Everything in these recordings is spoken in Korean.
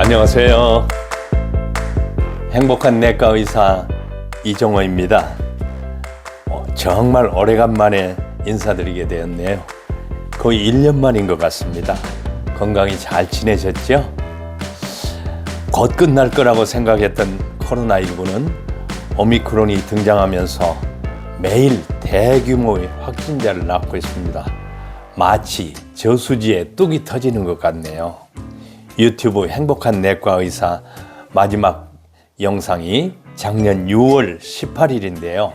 안녕하세요. 행복한 내과 의사 이종호입니다. 정말 오래간만에 인사드리게 되었네요. 거의 1년 만인 것 같습니다. 건강히 잘 지내셨죠? 곧 끝날 거라고 생각했던 코로나19는 오미크론이 등장하면서 매일 대규모의 확진자를 낳고 있습니다. 마치 저수지에 뚝이 터지는 것 같네요. 유튜브 행복한 내과 의사 마지막 영상이 작년 6월 18일인데요.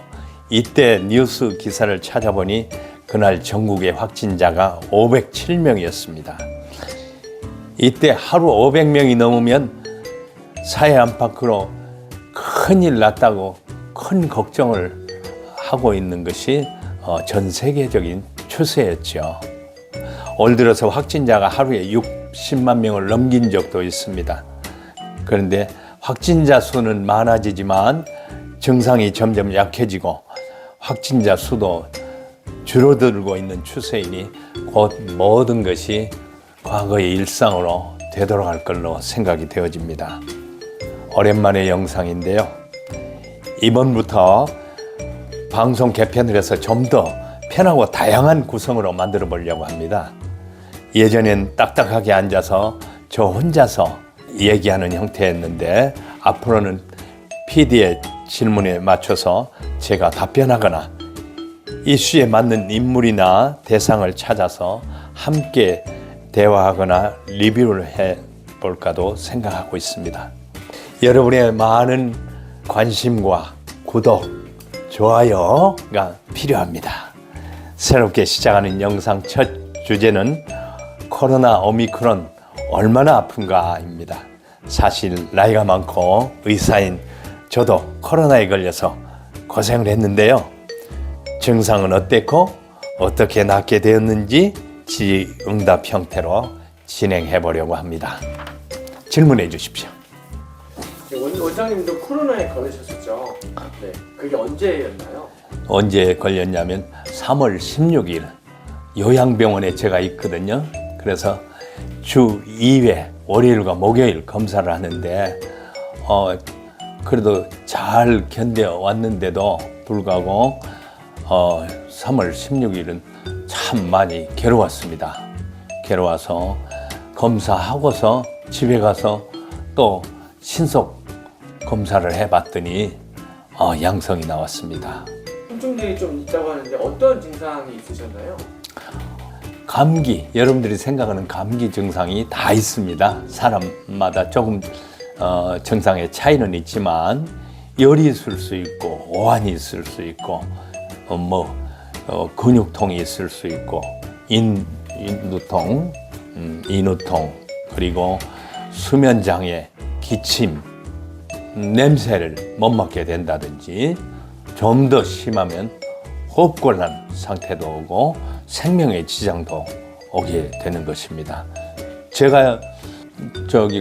이때 뉴스 기사를 찾아보니 그날 전국의 확진자가 507명이었습니다. 이때 하루 500명이 넘으면 사회 안팎으로 큰일 났다고 큰 걱정을 하고 있는 것이 전 세계적인 추세였죠. 올 들어서 확진자가 하루에 60만 명을 넘긴 적도 있습니다. 그런데 확진자 수는 많아지지만 증상이 점점 약해지고 확진자 수도 줄어들고 있는 추세이니 곧 모든 것이 과거의 일상으로 되돌아갈 걸로 생각이 되어집니다. 오랜만의 영상인데요. 이번부터 방송 개편을 해서 좀 더 편하고 다양한 구성으로 만들어 보려고 합니다. 예전엔 딱딱하게 앉아서 저 혼자서 얘기하는 형태였는데 앞으로는 PD의 질문에 맞춰서 제가 답변하거나 이슈에 맞는 인물이나 대상을 찾아서 함께 대화하거나 리뷰를 해볼까도 생각하고 있습니다. 여러분의 많은 관심과 구독, 좋아요가 필요합니다. 새롭게 시작하는 영상 첫 주제는 코로나 오미크론 얼마나 아픈가입니다. 사실 나이가 많고 의사인 저도 코로나에 걸려서 고생을 했는데요. 증상은 어땠고 어떻게 낫게 되었는지 질의응답 형태로 진행해 보려고 합니다. 질문해 주십시오. 원장님도 코로나에 걸리셨었죠? 네, 그게 언제였나요? 언제 걸렸냐면 3월 16일 요양병원에 제가 있거든요. 그래서 주 2회 월요일과 목요일 검사를 하는데 그래도 잘 견뎌왔는데도 불구하고 3월 16일은 참 많이 괴로웠습니다. 괴로워서 검사하고서 집에 가서 또 신속 검사를 해봤더니 양성이 나왔습니다. 통증들이 좀 있다고 하는데 어떤 증상이 있으셨나요? 감기, 여러분들이 생각하는 감기 증상이 다 있습니다. 사람마다 조금 증상의 차이는 있지만 열이 있을 수 있고 오한이 있을 수 있고 근육통이 있을 수 있고 인두통, 인후통, 그리고 수면장애, 기침, 냄새를 못 맡게 된다든지 좀 더 심하면 호흡곤란 상태도 오고 생명의 지장도 오게 되는 것입니다. 제가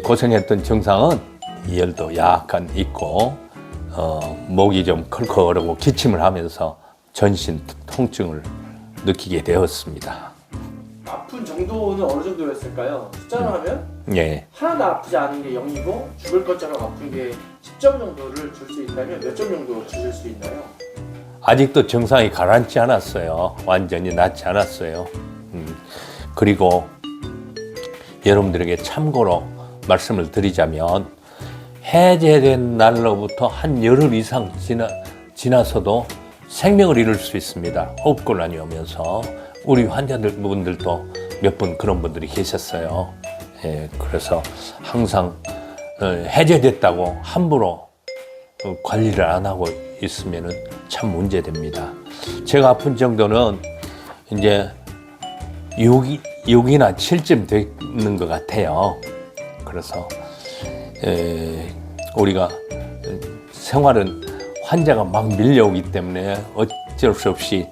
고생했던 증상은 열도 약간 있고 목이 좀 컬컬하고 기침을 하면서 전신 통증을 느끼게 되었습니다. 아픈 정도는 어느 정도였을까요? 숫자로 하면 예. 하나도 아프지 않은 게 0이고 죽을 것처럼 아픈 게 10점 정도를 줄 수 있다면 몇 점 정도 주실 수 있나요? 아직도 증상이 가라앉지 않았어요. 완전히 낫지 않았어요. 그리고 여러분들에게 참고로 말씀을 드리자면 해제된 날로부터 한 열흘 이상 지나서도 생명을 잃을 수 있습니다. 호흡곤란이 오면서 우리 환자분들도 몇 분 그런 분들이 계셨어요. 예, 그래서 항상 해제됐다고 함부로 관리를 안 하고 있으면은 참 문제됩니다. 제가 아픈 정도는 이제 6이나 7쯤 되는 것 같아요. 그래서 우리가 생활은 환자가 막 밀려오기 때문에 어쩔 수 없이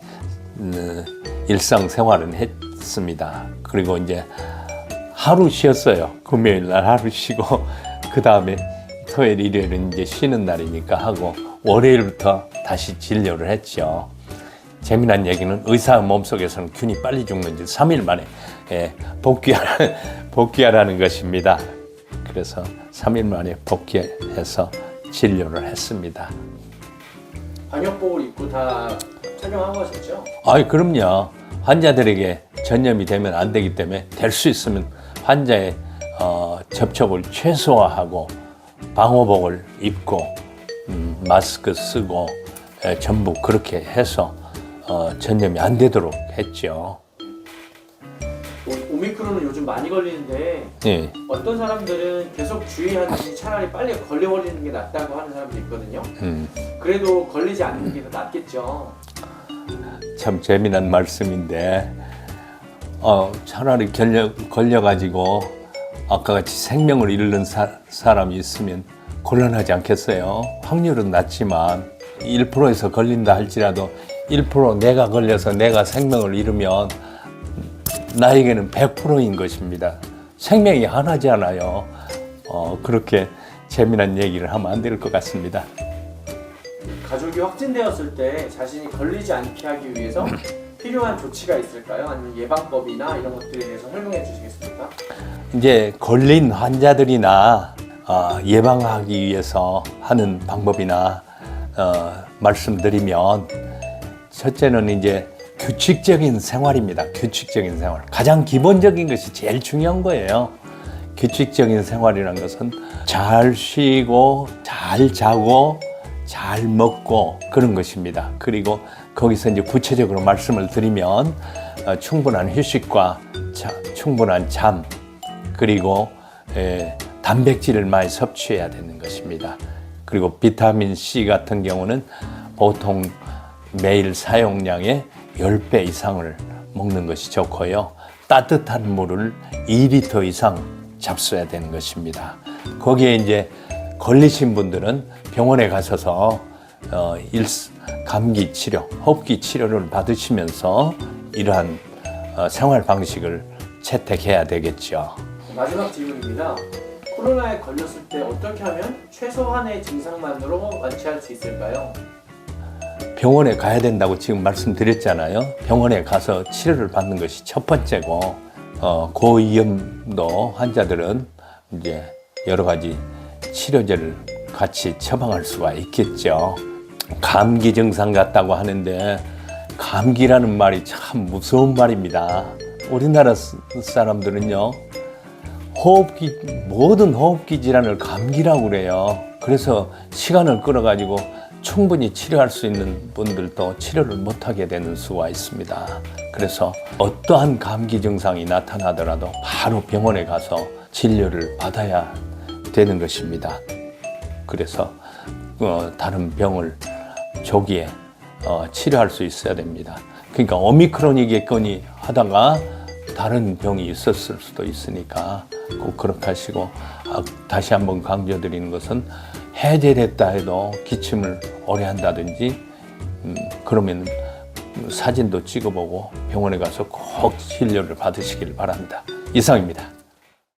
일상생활은 했습니다. 그리고 이제 하루 쉬었어요. 금요일 날 하루 쉬고 그 다음에 토요일, 일요일은 이제 쉬는 날이니까 하고 월요일부터 다시 진료를 했죠. 재미난 얘기는 의사 몸속에서는 균이 빨리 죽는지 3일 만에 복귀하라는 것입니다. 그래서 3일 만에 복귀해서 진료를 했습니다. 방역복을 입고 다 착용하고 하셨죠? 그럼요. 환자들에게 전염이 되면 안 되기 때문에 될 수 있으면 환자의 접촉을 최소화하고 방호복을 입고 마스크 쓰고 전부 그렇게 해서 전염이 안 되도록 했죠. 오미크론은 요즘 많이 걸리는데 예. 어떤 사람들은 계속 주의하듯이 차라리 빨리 걸려버리는 게 낫다고 하는 사람도 있거든요. 그래도 걸리지 않는 게 더 낫겠죠. 참 재미난 말씀인데 차라리 걸려가지고 아까 같이 생명을 잃는 사람이 있으면 곤란하지 않겠어요? 확률은 낮지만 1%에서 걸린다 할지라도 1% 내가 걸려서 내가 생명을 잃으면 나에게는 100%인 것입니다. 생명이 하나잖아요. 그렇게 재미난 얘기를 하면 안 될 것 같습니다. 가족이 확진되었을 때 자신이 걸리지 않게 하기 위해서 필요한 조치가 있을까요? 아니면 예방법이나 이런 것들에 대해서 설명해 주시겠습니까? 이제 걸린 환자들이나 예방하기 위해서 하는 방법이나 말씀드리면 첫째는 이제 규칙적인 생활입니다. 규칙적인 생활. 가장 기본적인 것이 제일 중요한 거예요. 규칙적인 생활이라는 것은 잘 쉬고 잘 자고 잘 먹고 그런 것입니다. 그리고 거기서 이제 구체적으로 말씀을 드리면 충분한 휴식과 충분한 잠 그리고 단백질을 많이 섭취해야 되는 것입니다. 그리고 비타민 C 같은 경우는 보통 매일 사용량의 10배 이상을 먹는 것이 좋고요. 따뜻한 물을 2리터 이상 잡숴야 되는 것입니다. 거기에 이제 걸리신 분들은 병원에 가셔서 감기 치료, 호흡기 치료를 받으시면서 이러한 생활 방식을 채택해야 되겠죠. 마지막 질문입니다. 코로나에 걸렸을 때 어떻게 하면 최소한의 증상만으로 완치할 수 있을까요? 병원에 가야 된다고 지금 말씀드렸잖아요. 병원에 가서 치료를 받는 것이 첫 번째고, 고위험도 환자들은 이제 여러 가지 치료제를 같이 처방할 수가 있겠죠. 감기 증상 같다고 하는데 감기라는 말이 참 무서운 말입니다. 우리나라 사람들은요, 모든 호흡기 질환을 감기라고 그래요. 그래서 시간을 끌어가지고 충분히 치료할 수 있는 분들도 치료를 못하게 되는 수가 있습니다. 그래서 어떠한 감기 증상이 나타나더라도 바로 병원에 가서 진료를 받아야 되는 것입니다. 그래서 다른 병을 조기에 치료할 수 있어야 됩니다. 그러니까 오미크론이겠거니 하다가 다른 병이 있었을 수도 있으니까 꼭 그렇게 하시고, 다시 한번 강조드리는 것은 해제됐다 해도 기침을 오래 한다든지 그러면 사진도 찍어보고 병원에 가서 꼭 진료를 받으시길 바랍니다. 이상입니다.